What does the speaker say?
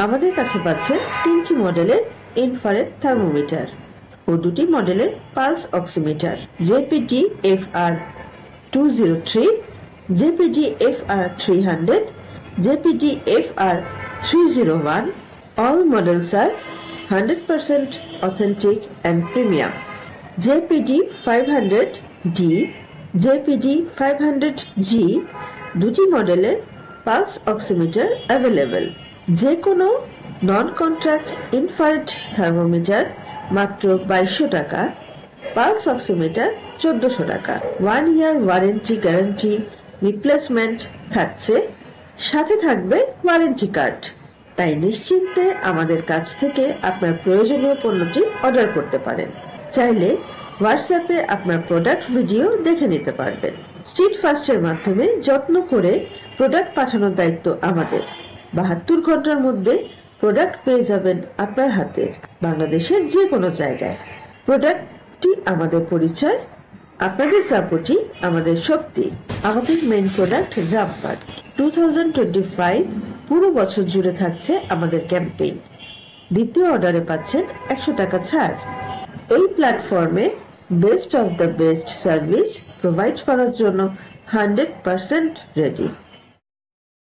আমাদের কাছে পাচ্ছেন 3টি মডেলের ইনফ্রারেড থার্মোমিটার ও 2টি মডেলের pulse oximeter, JPD FR 203, JPD FR 300, JPD FR 301. All models are 100% authentic and premium. JPD 500D, JPD 500G, 2টি মডেলের পালস অক্সিমিটার অ্যাভেলেবল। যে কোনো নন কন্ট্রাক্ট ইনফ্রারেড থার্মোমিটার মাত্র 2200 টাকা, পালস অক্সিমিটার 1400 টাকা। 1 year ওয়ারেন্টি গ্যারান্টি রিপ্লেসমেন্ট থাকছে, সাথে থাকবে ওয়ারেন্টি কার্ড। তাই নিশ্চিন্তে আমাদের কাছ থেকে আপনার প্রয়োজনীয় পণ্যটি অর্ডার করতে পারেন। চাইলে হোয়াটসঅ্যাপে আপনার প্রোডাক্ট ভিডিও দেখে নিতে পারবেন। স্ট্রিট ফাস্টের মাধ্যমে যত্ন করে প্রোডাক্ট পাঠানোর দায়িত্ব আমাদের। 72 ঘন্টার মধ্যে প্রোডাক্ট পেয়ে যাবেন আপনার হাতে, বাংলাদেশের যে কোনো জায়গায়। প্রোডাক্টটি আমাদের পরিচয়, আপনাদের সাপোর্টই আমাদের শক্তি। আমাদের মেইন প্রোডাক্ট জাম্পার 2025 পুরো বছর জুড়ে থাকছে আমাদের ক্যাম্পেইন। দ্বিতীয় অর্ডারে পাচ্ছেন 100 টাকা ছাড়। এই প্ল্যাটফর্মে best of the best service provide করার জন্য 100% রেডি।